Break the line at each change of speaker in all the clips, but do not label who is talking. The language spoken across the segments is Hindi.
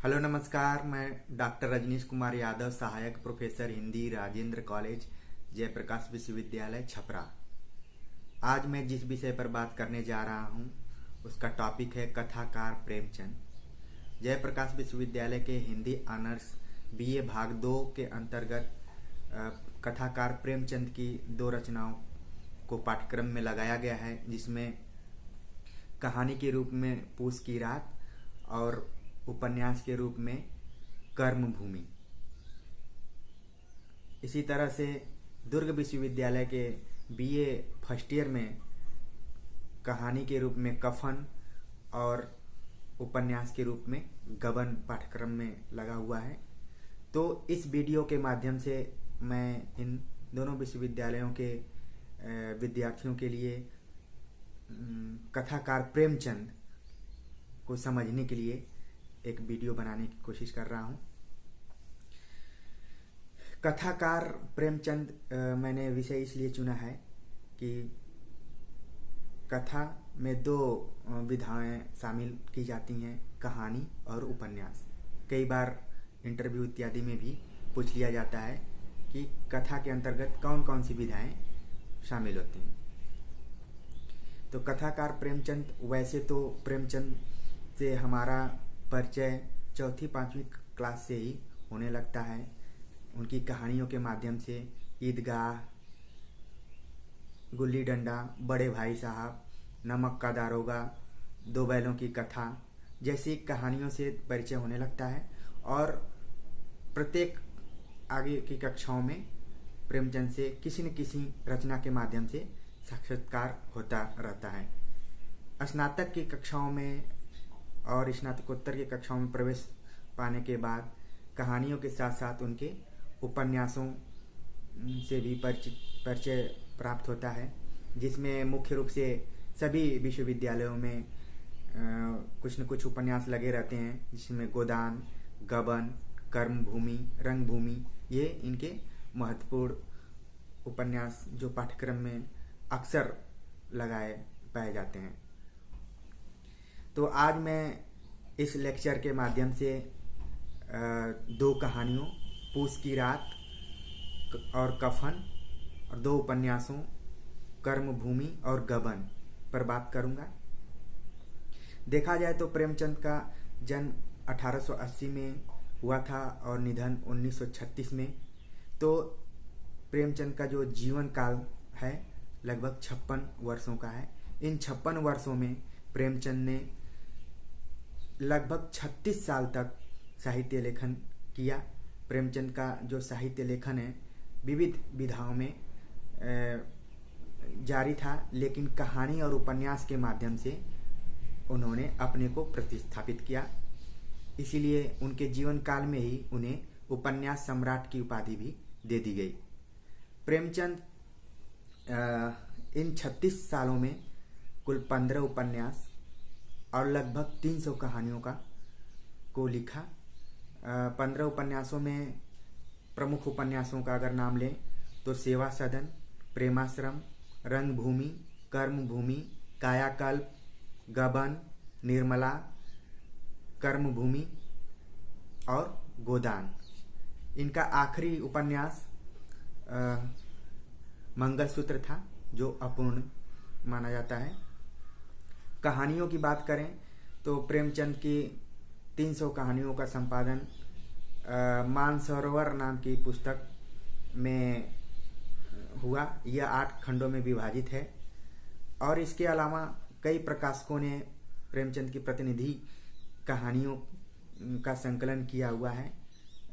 हेलो नमस्कार। मैं डॉक्टर रजनीश कुमार यादव, सहायक प्रोफेसर हिंदी, राजेंद्र कॉलेज, जयप्रकाश विश्वविद्यालय, छपरा। आज मैं जिस विषय पर बात करने जा रहा हूँ उसका टॉपिक है कथाकार प्रेमचंद। जयप्रकाश विश्वविद्यालय के हिंदी ऑनर्स बीए भाग 2 के अंतर्गत कथाकार प्रेमचंद की 2 रचनाओं को पाठ्यक्रम में लगाया गया है, जिसमें कहानी के रूप में पूस की रात और उपन्यास के रूप में कर्मभूमि। इसी तरह से दुर्ग विश्वविद्यालय के बीए फर्स्ट ईयर में कहानी के रूप में कफन और उपन्यास के रूप में गबन पाठ्यक्रम में लगा हुआ है। तो इस वीडियो के माध्यम से मैं इन दोनों विश्वविद्यालयों के विद्यार्थियों के लिए कथाकार प्रेमचंद को समझने के लिए एक वीडियो बनाने की कोशिश कर रहा हूँ। कथाकार प्रेमचंद मैंने विषय इसलिए चुना है कि कथा में 2 विधाएं शामिल की जाती हैं, कहानी और उपन्यास। कई बार इंटरव्यू इत्यादि में भी पूछ लिया जाता है कि कथा के अंतर्गत कौन कौन सी विधाएं शामिल होती हैं। तो कथाकार प्रेमचंद, वैसे तो प्रेमचंद से हमारा परिचय 4वीं-5वीं क्लास से ही होने लगता है। उनकी कहानियों के माध्यम से ईदगाह, गुल्ली डंडा, बड़े भाई साहब, नमक का दारोगा, 2 बैलों की कथा जैसी कहानियों से परिचय होने लगता है और प्रत्येक आगे की कक्षाओं में प्रेमचंद से किसी न किसी रचना के माध्यम से साक्षात्कार होता रहता है। स्नातक की कक्षाओं में और स्नातकोत्तर की कक्षाओं में प्रवेश पाने के बाद कहानियों के साथ साथ उनके उपन्यासों से भी परिचय प्राप्त होता है, जिसमें मुख्य रूप से सभी विश्वविद्यालयों में कुछ न कुछ उपन्यास लगे रहते हैं, जिसमें गोदान, गबन, कर्मभूमि, रंगभूमि ये इनके महत्वपूर्ण उपन्यास जो पाठ्यक्रम में अक्सर लगाए पाए जाते हैं। तो आज मैं इस लेक्चर के माध्यम से 2 कहानियों, पूस की रात और कफन, और 2 उपन्यासों, कर्मभूमि और गबन पर बात करूंगा। देखा जाए तो प्रेमचंद का जन्म 1880 में हुआ था और निधन 1936 में। तो प्रेमचंद का जो जीवन काल है लगभग 56 वर्षों का है। इन 56 वर्षों में प्रेमचंद ने लगभग 36 साल तक साहित्य लेखन किया। प्रेमचंद का जो साहित्य लेखन है विविध विधाओं में जारी था, लेकिन कहानी और उपन्यास के माध्यम से उन्होंने अपने को प्रतिस्थापित किया। इसीलिए उनके जीवन काल में ही उन्हें उपन्यास सम्राट की उपाधि भी दे दी गई। प्रेमचंद इन 36 सालों में कुल 15 उपन्यास और लगभग 300 कहानियों को लिखा। 15 उपन्यासों में प्रमुख उपन्यासों का अगर नाम लें तो सेवा सदन, प्रेमाश्रम, रंगभूमि, कर्मभूमि, कायाकल्प, गबन, निर्मला, कर्मभूमि और गोदान। इनका आखिरी उपन्यास मंगलसूत्र था, जो अपूर्ण माना जाता है। कहानियों की बात करें तो प्रेमचंद की 300 कहानियों का संपादन मानसरोवर नाम की पुस्तक में हुआ। यह 8 खंडों में विभाजित है और इसके अलावा कई प्रकाशकों ने प्रेमचंद की प्रतिनिधि कहानियों का संकलन किया हुआ है।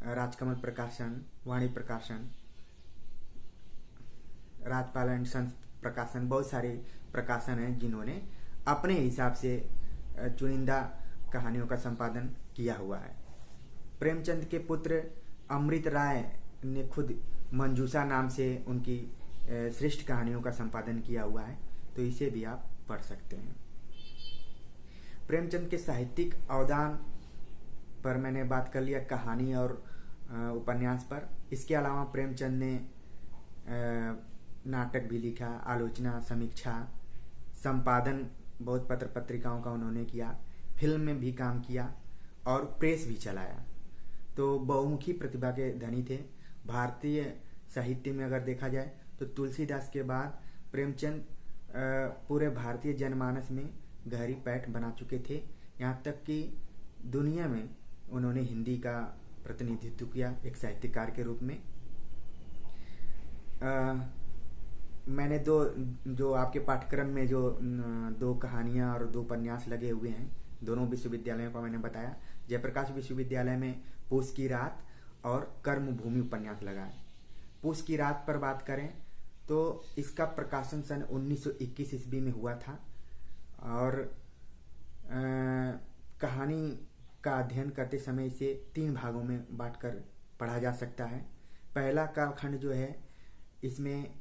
राजकमल प्रकाशन, वाणी प्रकाशन, राजपाल एंड सन्स प्रकाशन, बहुत सारे प्रकाशन हैं जिन्होंने अपने हिसाब से चुनिंदा कहानियों का संपादन किया हुआ है। प्रेमचंद के पुत्र अमृत राय ने खुद मंजूषा नाम से उनकी श्रेष्ठ कहानियों का संपादन किया हुआ है, तो इसे भी आप पढ़ सकते हैं। प्रेमचंद के साहित्यिक अवदान पर मैंने बात कर लिया, कहानी और उपन्यास पर। इसके अलावा प्रेमचंद ने नाटक भी लिखा, आलोचना, समीक्षा, संपादन बहुत पत्र पत्रिकाओं का उन्होंने किया, फिल्म में भी काम किया और प्रेस भी चलाया। तो बहुमुखी प्रतिभा के धनी थे। भारतीय साहित्य में अगर देखा जाए तो तुलसीदास के बाद प्रेमचंद पूरे भारतीय जनमानस में गहरी पैठ बना चुके थे। यहाँ तक कि दुनिया में उन्होंने हिंदी का प्रतिनिधित्व किया एक साहित्यकार के रूप में। मैंने जो आपके पाठ्यक्रम में जो 2 कहानियाँ और 2 उपन्यास लगे हुए हैं, दोनों विश्वविद्यालयों का मैंने बताया। जयप्रकाश विश्वविद्यालय में पूस की रात और कर्मभूमि उपन्यास लगा है। पूस की रात पर बात करें तो इसका प्रकाशन सन 1921 ईस्वी में हुआ था और कहानी का अध्ययन करते समय इसे 3 भागों में बांटकर पढ़ा जा सकता है। पहला कालखंड जो है, इसमें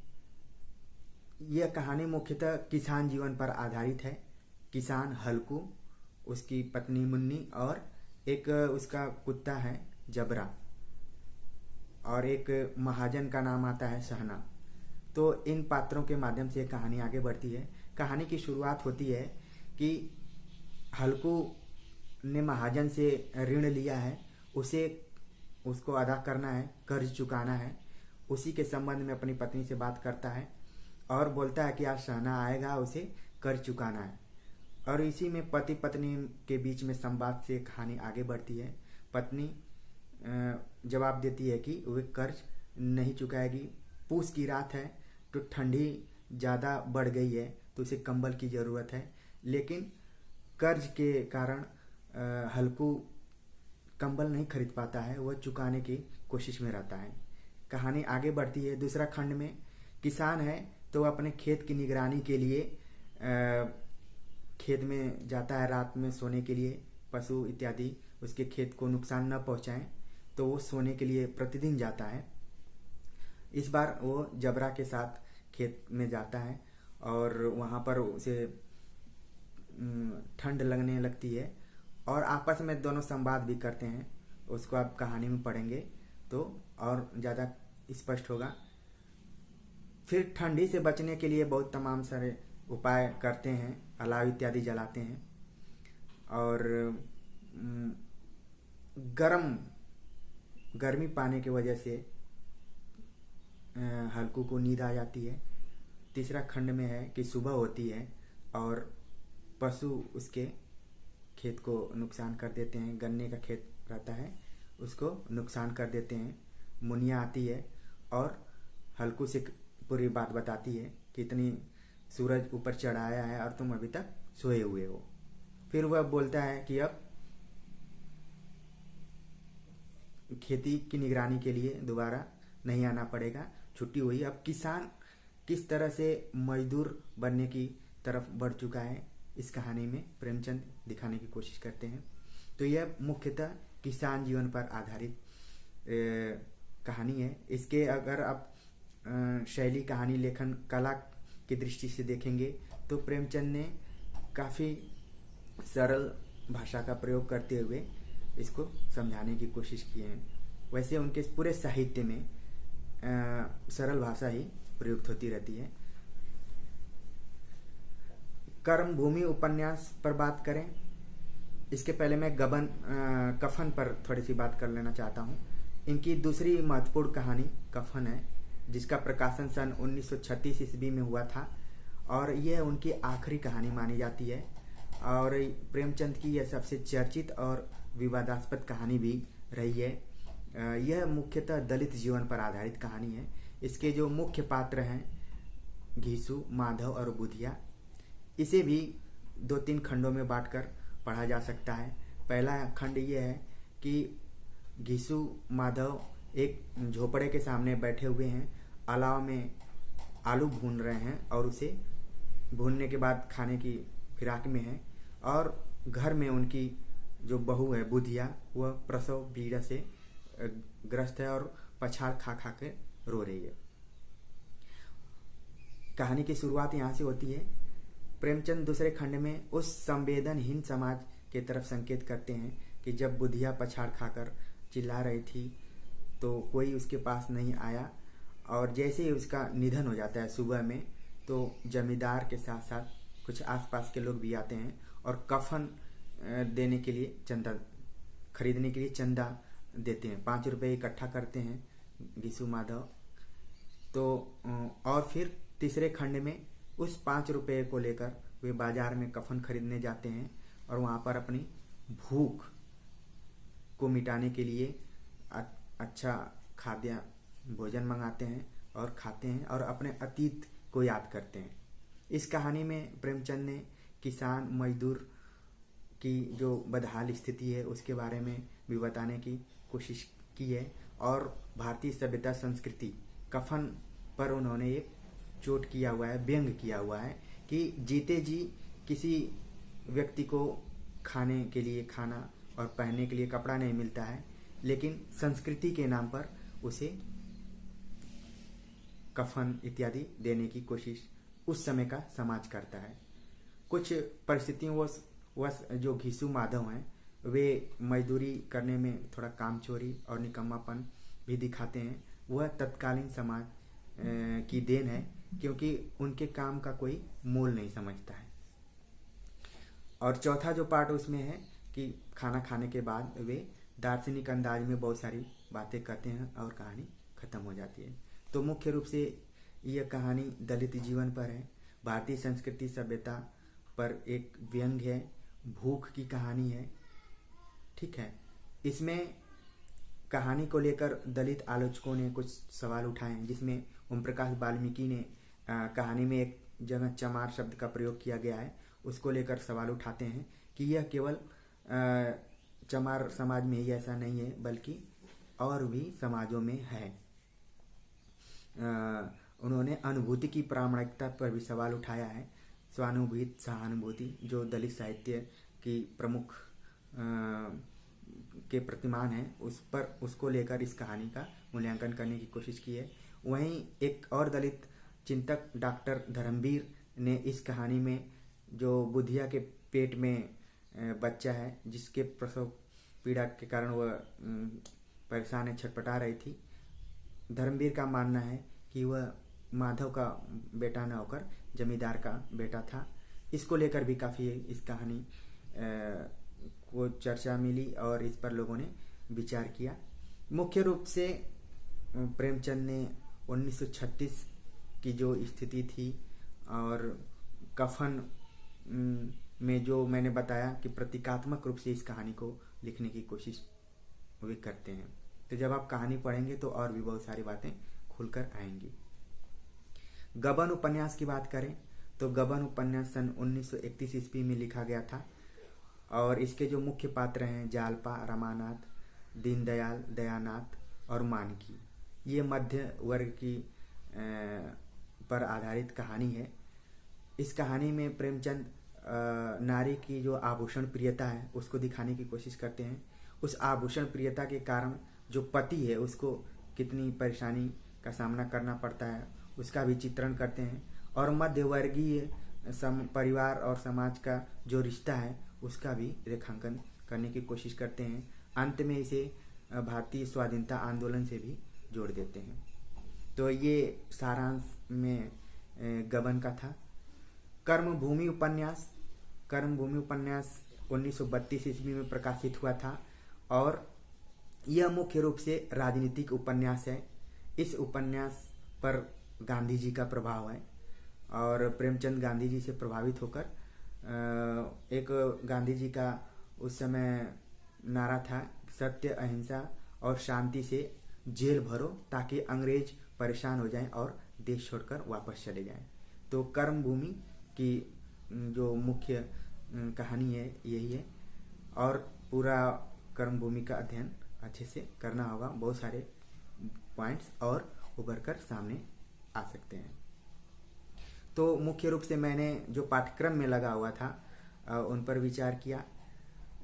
यह कहानी मुख्यतः किसान जीवन पर आधारित है। किसान हल्कू, उसकी पत्नी मुन्नी और एक उसका कुत्ता है जबरा, और एक महाजन का नाम आता है सहना। तो इन पात्रों के माध्यम से कहानी आगे बढ़ती है। कहानी की शुरुआत होती है कि हल्कू ने महाजन से ऋण लिया है, उसको अदा करना है, कर्ज चुकाना है। उसी के संबंध में अपनी पत्नी से बात करता है और बोलता है कि आज सहना आएगा, उसे कर्ज चुकाना है। और इसी में पति पत्नी के बीच में संवाद से कहानी आगे बढ़ती है। पत्नी जवाब देती है कि वह कर्ज नहीं चुकाएगी। पूस की रात है तो ठंडी ज़्यादा बढ़ गई है तो उसे कंबल की ज़रूरत है, लेकिन कर्ज के कारण हल्कू कंबल नहीं खरीद पाता है, वह चुकाने की कोशिश में रहता है। कहानी आगे बढ़ती है। दूसरा खंड में किसान है तो अपने खेत की निगरानी के लिए खेत में जाता है रात में सोने के लिए। पशु इत्यादि उसके खेत को नुकसान न पहुंचाएं तो वो सोने के लिए प्रतिदिन जाता है। इस बार वो जबरा के साथ खेत में जाता है और वहाँ पर उसे ठंड लगने लगती है और आपस में दोनों संवाद भी करते हैं। उसको आप कहानी में पढ़ेंगे तो और ज़्यादा स्पष्ट होगा। फिर ठंडी से बचने के लिए बहुत तमाम सारे उपाय करते हैं, अलाव इत्यादि जलाते हैं और गर्मी पाने की वजह से हल्कू को नींद आ जाती है। तीसरा खंड में है कि सुबह होती है और पशु उसके खेत को नुकसान कर देते हैं। गन्ने का खेत रहता है, उसको नुकसान कर देते हैं। मुनिया आती है और हल्कू से पूरी बात बताती है कि इतनी सूरज ऊपर चढ़ाया है और तुम अभी तक सोए हुए हो। फिर वह बोलता है कि अब खेती की निगरानी के लिए दोबारा नहीं आना पड़ेगा, छुट्टी हुई। अब किसान किस तरह से मजदूर बनने की तरफ बढ़ चुका है, इस कहानी में प्रेमचंद दिखाने की कोशिश करते हैं। तो यह मुख्यतः किसान जीवन पर आधारित कहानी है। इसके अगर आप शैली, कहानी लेखन, कला की दृष्टि से देखेंगे तो प्रेमचंद ने काफ़ी सरल भाषा का प्रयोग करते हुए इसको समझाने की कोशिश की है। वैसे उनके पूरे साहित्य में सरल भाषा ही प्रयुक्त होती रहती है। कर्मभूमि उपन्यास पर बात करें, इसके पहले मैं कफन पर थोड़ी सी बात कर लेना चाहता हूँ। इनकी दूसरी महत्वपूर्ण कहानी कफन है, जिसका प्रकाशन सन 1936 ईस्वी में हुआ था और यह उनकी आखिरी कहानी मानी जाती है। और प्रेमचंद की यह सबसे चर्चित और विवादास्पद कहानी भी रही है। यह मुख्यतः दलित जीवन पर आधारित कहानी है। इसके जो मुख्य पात्र हैं घीसू, माधव और बुधिया, इसे भी 2-3 खंडों में बांटकर पढ़ा जा सकता है। पहला खंड ये है कि घीसू माधव एक झोपड़े के सामने बैठे हुए हैं, अलाव में आलू भून रहे हैं और उसे भूनने के बाद खाने की फिराक में है और घर में उनकी जो बहू है बुधिया, वह प्रसव पीड़ा से ग्रस्त है और पछाड़ खा खा के रो रही है। कहानी की शुरुआत यहाँ से होती है। प्रेमचंद दूसरे खंड में उस संवेदनहीन समाज की तरफ संकेत करते हैं कि जब बुधिया पछाड़ खाकर चिल्ला रही थी तो कोई उसके पास नहीं आया और जैसे ही उसका निधन हो जाता है सुबह में, तो जमींदार के साथ साथ कुछ आसपास के लोग भी आते हैं और कफन देने के लिए चंदा खरीदने के लिए चंदा देते हैं, 5 रुपये इकट्ठा करते हैं घिसू माधव। तो और फिर तीसरे खंड में उस 5 रुपये को लेकर वे बाजार में कफन खरीदने जाते हैं और वहाँ पर अपनी भूख को मिटाने के लिए अच्छा खाद्य भोजन मंगाते हैं और खाते हैं और अपने अतीत को याद करते हैं। इस कहानी में प्रेमचंद ने किसान मजदूर की जो बदहाल स्थिति है उसके बारे में भी बताने की कोशिश की है और भारतीय सभ्यता संस्कृति कफन पर उन्होंने एक चोट किया हुआ है, व्यंग किया हुआ है कि जीते जी किसी व्यक्ति को खाने के लिए खाना और पहनने के लिए कपड़ा नहीं मिलता है, लेकिन संस्कृति के नाम पर उसे कफन इत्यादि देने की कोशिश उस समय का समाज करता है। कुछ परिस्थितियों वश जो घिसू माधव हैं वे मजदूरी करने में थोड़ा कामचोरी और निकम्मापन भी दिखाते हैं। वह तत्कालीन समाज की देन है क्योंकि उनके काम का कोई मोल नहीं समझता है। और चौथा जो पार्ट उसमें है कि खाना खाने के बाद वे दार्शनिक अंदाज में बहुत सारी बातें करते हैं और कहानी खत्म हो जाती है। तो मुख्य रूप से यह कहानी दलित जीवन पर है, भारतीय संस्कृति सभ्यता पर एक व्यंग है, भूख की कहानी है। ठीक है, इसमें कहानी को लेकर दलित आलोचकों ने कुछ सवाल उठाए हैं, जिसमें ओम प्रकाश वाल्मीकि ने कहानी में एक जगह चमार शब्द का प्रयोग किया गया है, उसको लेकर सवाल उठाते हैं कि यह केवल चमार समाज में ही ऐसा नहीं है बल्कि और भी समाजों में है। उन्होंने अनुभूति की प्रामाणिकता पर भी सवाल उठाया है। स्वानुभूति सहानुभूति जो दलित साहित्य की प्रमुख के प्रतिमान है उसको लेकर इस कहानी का मूल्यांकन करने की कोशिश की है। वहीं एक और दलित चिंतक डॉक्टर धर्मवीर ने इस कहानी में जो बुधिया के पेट में बच्चा है जिसके प्रसव पीड़ा के कारण वह परेशान है, छटपटा रही थी, धर्मवीर का मानना है कि वह माधव का बेटा न होकर जमींदार का बेटा था। इसको लेकर भी काफ़ी इस कहानी को चर्चा मिली और इस पर लोगों ने विचार किया। मुख्य रूप से प्रेमचंद ने 1936 की जो स्थिति थी और कफन में जो मैंने बताया कि प्रतीकात्मक रूप से इस कहानी को लिखने की कोशिश वे करते हैं। तो जब आप कहानी पढ़ेंगे तो और भी बहुत सारी बातें खुलकर आएंगी। गबन उपन्यास की बात करें तो गबन उपन्यास सन 1931 ईस्वी में लिखा गया था और इसके जो मुख्य पात्र हैं जालपा, रमानाथ, दीनदयाल, दयानाथ और मानकी, ये मध्य वर्ग की पर आधारित कहानी है। इस कहानी में प्रेमचंद नारी की जो आभूषण प्रियता है उसको दिखाने की कोशिश करते हैं। उस आभूषण प्रियता के कारण जो पति है उसको कितनी परेशानी का सामना करना पड़ता है उसका भी चित्रण करते हैं और मध्यवर्गीय परिवार और समाज का जो रिश्ता है उसका भी रेखांकन करने की कोशिश करते हैं। अंत में इसे भारतीय स्वाधीनता आंदोलन से भी जोड़ देते हैं। तो ये सारांश में गबन का था। कर्मभूमि उपन्यास 1932 ईस्वी में प्रकाशित हुआ था और यह मुख्य रूप से राजनीतिक उपन्यास है। इस उपन्यास पर गांधी जी का प्रभाव है और प्रेमचंद गांधी जी से प्रभावित होकर एक गांधी जी का उस समय नारा था सत्य, अहिंसा और शांति से जेल भरो ताकि अंग्रेज परेशान हो जाएं और देश छोड़कर वापस चले जाएं। तो कर्मभूमि की जो मुख्य कहानी है यही है और पूरा कर्मभूमि का अध्ययन अच्छे से करना होगा। बहुत सारे पॉइंट्स और उभर कर सामने आ सकते हैं। तो मुख्य रूप से मैंने जो पाठ्यक्रम में लगा हुआ था उन पर विचार किया।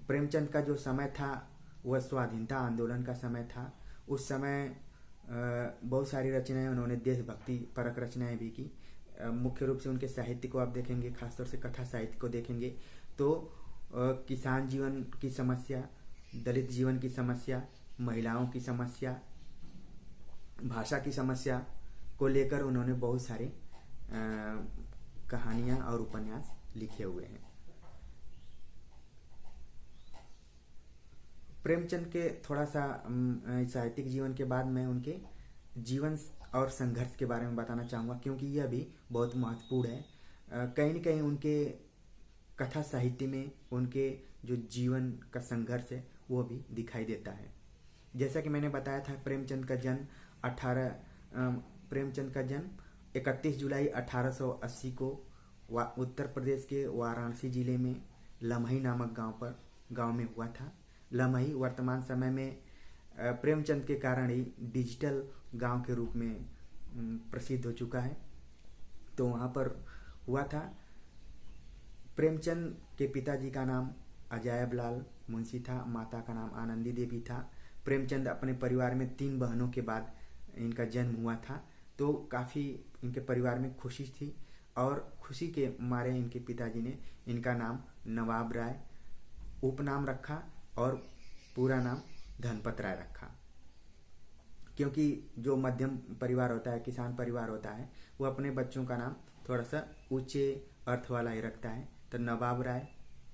प्रेमचंद का जो समय था वह स्वाधीनता आंदोलन का समय था। उस समय बहुत सारी रचनाएं उन्होंने देशभक्ति परक रचनाएं भी की। मुख्य रूप से उनके साहित्य को आप देखेंगे, खासतौर से कथा साहित्य को देखेंगे तो किसान जीवन की समस्या, दलित जीवन की समस्या, महिलाओं की समस्या, भाषा की समस्या को लेकर उन्होंने बहुत सारे कहानियां और उपन्यास लिखे हुए हैं। प्रेमचंद के थोड़ा सा साहित्यिक जीवन के बाद मैं उनके जीवन और संघर्ष के बारे में बताना चाहूँगा, क्योंकि यह भी बहुत महत्वपूर्ण है। कहीं न कहीं उनके कथा साहित्य में उनके जो जीवन का संघर्ष है वो भी दिखाई देता है। जैसा कि मैंने बताया था, प्रेमचंद का जन्म 31 जुलाई 1880 को उत्तर प्रदेश के वाराणसी जिले में लम्ही नामक गांव में हुआ था। लम्ही वर्तमान समय में प्रेमचंद के कारण ही डिजिटल गांव के रूप में प्रसिद्ध हो चुका है। तो वहाँ पर हुआ था। प्रेमचंद के पिताजी का नाम अजायब लाल मुंशी था, माता का नाम आनंदी देवी था। प्रेमचंद अपने परिवार में 3 बहनों के बाद इनका जन्म हुआ था, तो काफ़ी इनके परिवार में खुशी थी और खुशी के मारे इनके पिताजी ने इनका नाम नवाब राय उपनाम रखा और पूरा नाम धनपत राय रखा। क्योंकि जो मध्यम परिवार होता है, किसान परिवार होता है, वो अपने बच्चों का नाम थोड़ा सा ऊंचे अर्थ वाला ही रखता है। तो नवाब राय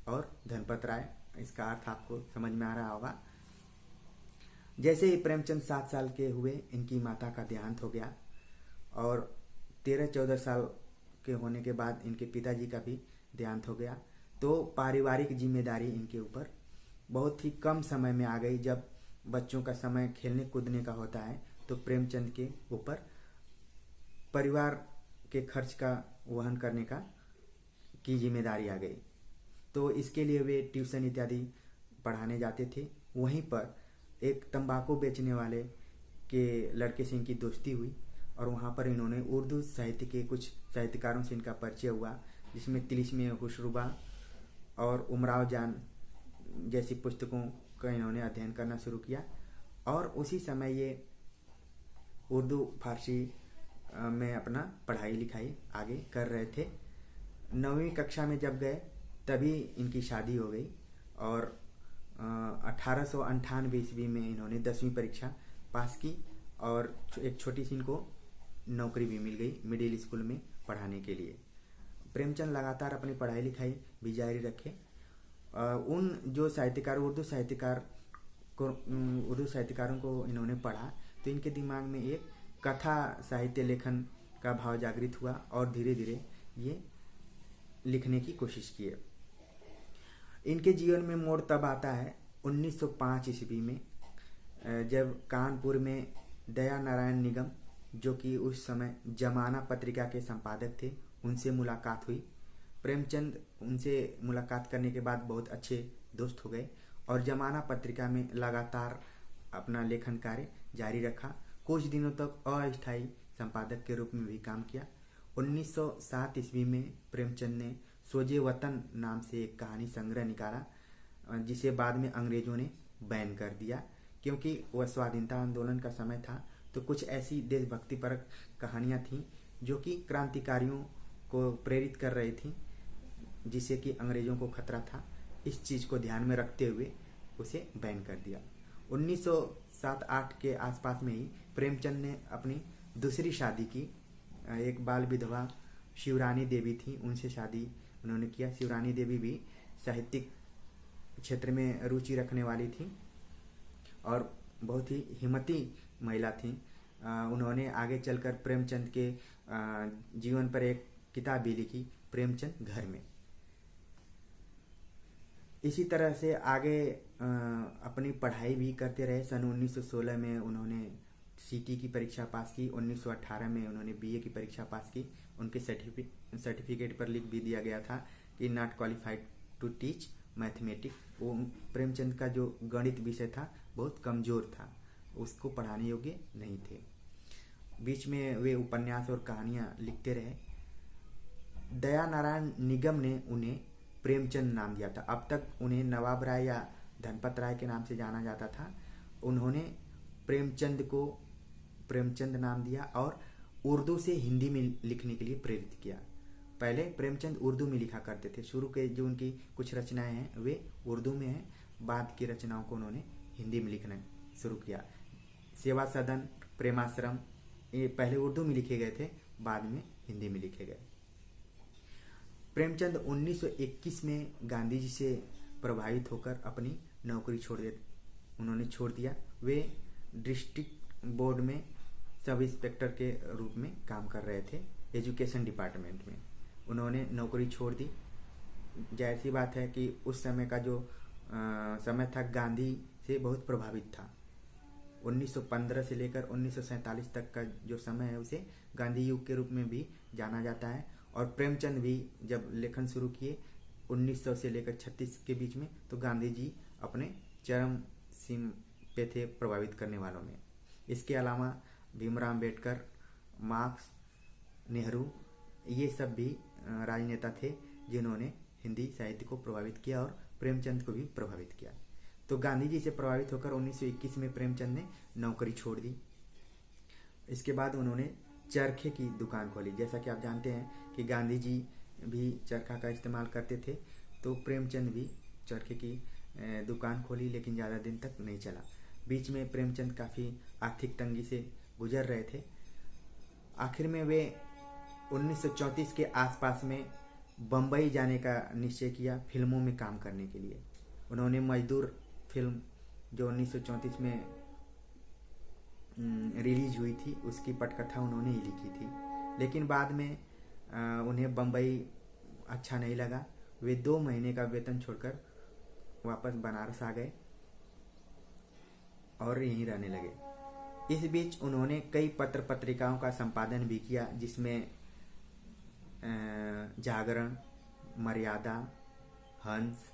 और धनपत राय, इसका अर्थ आपको समझ में आ रहा होगा। जैसे ही प्रेमचंद 7 साल के हुए, इनकी माता का देहांत हो गया और 13-14 साल के होने के बाद इनके पिताजी का भी देहांत हो गया। तो पारिवारिक जिम्मेदारी इनके ऊपर बहुत ही कम समय में आ गई। जब बच्चों का समय खेलने कूदने का होता है तो प्रेमचंद के ऊपर परिवार के खर्च का वहन करने की जिम्मेदारी आ गई। तो इसके लिए वे ट्यूशन इत्यादि पढ़ाने जाते थे। वहीं पर एक तंबाकू बेचने वाले के लड़के से इनकी दोस्ती हुई और वहाँ पर इन्होंने उर्दू साहित्य के कुछ साहित्यकारों से इनका परिचय हुआ, जिसमें तिलिस्मी खुशरूबा और उमराव जान जैसी पुस्तकों का इन्होंने अध्ययन करना शुरू किया। और उसी समय ये उर्दू फारसी में अपना पढ़ाई लिखाई आगे कर रहे थे। 9वीं कक्षा में जब गए तभी इनकी शादी हो गई और 1898 ईस्वी में इन्होंने 10वीं परीक्षा पास की और एक छोटी सी इनको नौकरी भी मिल गई मिडिल स्कूल में पढ़ाने के लिए। प्रेमचंद लगातार अपनी पढ़ाई लिखाई भी जारी रखे। उन जो उर्दू साहित्यकारों को इन्होंने पढ़ा तो इनके दिमाग में एक कथा साहित्य लेखन का भाव जागृत हुआ और धीरे धीरे ये लिखने की कोशिश किए। इनके जीवन में मोड़ तब आता है 1905 ईस्वी में, जब कानपुर में दया नारायण निगम, जो कि उस समय जमाना पत्रिका के संपादक थे, उनसे मुलाकात हुई। प्रेमचंद उनसे मुलाकात करने के बाद बहुत अच्छे दोस्त हो गए और जमाना पत्रिका में लगातार अपना लेखन कार्य जारी रखा। कुछ दिनों तक अस्थायी संपादक के रूप में भी काम किया। 1907 ईस्वी में प्रेमचंद ने सोजे वतन नाम से एक कहानी संग्रह निकाला, जिसे बाद में अंग्रेजों ने बैन कर दिया। क्योंकि वह स्वाधीनता आंदोलन का समय था, तो कुछ ऐसी देशभक्तिपरक कहानियाँ थीं जो कि क्रांतिकारियों को प्रेरित कर रही थीं, जिससे कि अंग्रेजों को खतरा था। इस चीज़ को ध्यान में रखते हुए उसे बैन कर दिया। 1907-8 के आसपास में ही प्रेमचंद ने अपनी दूसरी शादी की। एक बाल विधवा शिवरानी देवी थी, उनसे शादी उन्होंने किया। शिवरानी देवी भी साहित्यिक क्षेत्र में रुचि रखने वाली थी और बहुत ही हिम्मती महिला थी। उन्होंने आगे चलकर प्रेमचंद के जीवन पर एक किताब भी लिखी, प्रेमचंद घर में। इसी तरह से आगे अपनी पढ़ाई भी करते रहे। सन 1916 में उन्होंने सीटी की परीक्षा पास की। 1918 में उन्होंने बीए की परीक्षा पास की। उनके सर्टिफिकेट पर लिख भी दिया गया था कि not qualified to teach mathematics. वो प्रेमचंद का जो गणित विषय था बहुत कमजोर था, उसको पढ़ाने योग्य नहीं थे। बीच में वे उपन्यास और कहानियाँ लिखते रहे। दया नारायण निगम ने उन्हें प्रेमचंद नाम दिया था। अब तक उन्हें नवाब राय या धनपत राय के नाम से जाना जाता था। उन्होंने प्रेमचंद को प्रेमचंद नाम दिया और उर्दू से हिंदी में लिखने के लिए प्रेरित किया। पहले प्रेमचंद उर्दू में लिखा करते थे। शुरू के जो उनकी कुछ रचनाएं हैं वे उर्दू में हैं, बाद की रचनाओं को उन्होंने हिंदी में लिखना शुरू किया। सेवा सदन, प्रेमाश्रम ये पहले उर्दू में लिखे गए थे, बाद में हिंदी में लिखे गए। प्रेमचंद 1921 में गांधी जी से प्रभावित होकर अपनी नौकरी छोड़ उन्होंने छोड़ दिया। वे डिस्ट्रिक्ट बोर्ड में सब इंस्पेक्टर के रूप में काम कर रहे थे, एजुकेशन डिपार्टमेंट में। उन्होंने नौकरी छोड़ दी। जाहिर सी बात है कि उस समय का जो समय था गांधी से बहुत प्रभावित था। 1915 से लेकर 1947 तक का जो समय है उसे गांधी युग के रूप में भी जाना जाता है। और प्रेमचंद भी जब लेखन शुरू किए 1900 से लेकर 36 के बीच में, तो गांधी जी अपने चरम सीम पे थे प्रभावित करने वालों में। इसके अलावा भीमराव अम्बेडकर, मार्क्स, नेहरू, ये सब भी राजनेता थे जिन्होंने हिंदी साहित्य को प्रभावित किया और प्रेमचंद को भी प्रभावित किया। तो गांधी जी से प्रभावित होकर 1921 में प्रेमचंद ने नौकरी छोड़ दी। इसके बाद उन्होंने चरखे की दुकान खोली। जैसा कि आप जानते हैं कि गांधी जी भी चरखा का इस्तेमाल करते थे, तो प्रेमचंद भी चरखे की दुकान खोली, लेकिन ज़्यादा दिन तक नहीं चला। बीच में प्रेमचंद काफ़ी आर्थिक तंगी से गुजर रहे थे। आखिर में वे 1934 के आसपास में बम्बई जाने का निश्चय किया फिल्मों में काम करने के लिए। उन्होंने मजदूर फिल्म जो 1934 में रिलीज हुई थी उसकी पटकथा उन्होंने ही लिखी थी, लेकिन बाद में उन्हें बम्बई अच्छा नहीं लगा। वे 2 महीने का वेतन छोड़कर वापस बनारस आ गए और यहीं रहने लगे। इस बीच उन्होंने कई पत्र पत्रिकाओं का संपादन भी किया, जिसमें जागरण, मर्यादा, हंस,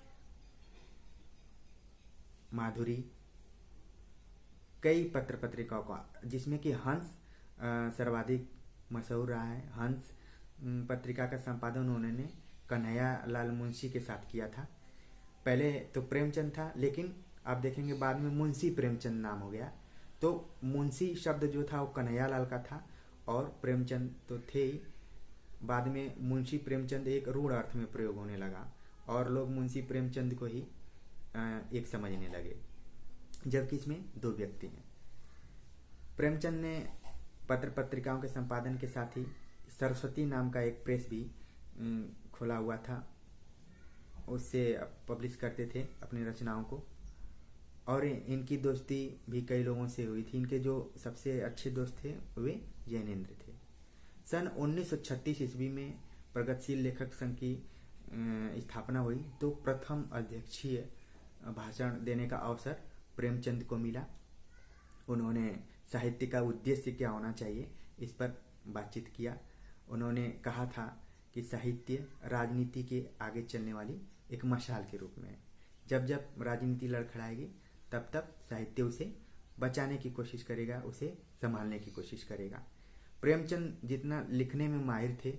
माधुरी, कई पत्र पत्रिकाओं का, जिसमें कि हंस सर्वाधिक मशहूर रहा है। हंस पत्रिका का संपादन उन्होंने कन्हैया लाल मुंशी के साथ किया था। पहले तो प्रेमचंद था, लेकिन आप देखेंगे बाद में मुंशी प्रेमचंद नाम हो गया। तो मुंशी शब्द जो था वो कन्हैया लाल का था और प्रेमचंद तो थे ही। बाद में मुंशी प्रेमचंद एक रूढ़ अर्थ में प्रयोग होने लगा और लोग मुंशी प्रेमचंद को ही एक समझने लगे, जबकि इसमें 2 व्यक्ति हैं। प्रेमचंद ने पत्र पत्रिकाओं के संपादन के साथ ही सरस्वती नाम का एक प्रेस भी खोला हुआ था। उससे पब्लिश करते थे अपनी रचनाओं को, और इनकी दोस्ती भी कई लोगों से हुई थी। इनके जो सबसे अच्छे दोस्त थे वे जैनेन्द्र थे। सन 1936 ईस्वी में प्रगतिशील लेखक संघ की स्थापना हुई, तो प्रथम अध्यक्षीय भाषण देने का अवसर प्रेमचंद को मिला। उन्होंने साहित्य का उद्देश्य क्या होना चाहिए इस पर बातचीत किया। उन्होंने कहा था कि साहित्य राजनीति के आगे चलने वाली एक मशाल के रूप में है। जब जब राजनीति लड़खड़ाएगी तब तब साहित्य उसे बचाने की कोशिश करेगा, उसे संभालने की कोशिश करेगा। प्रेमचंद जितना लिखने में माहिर थे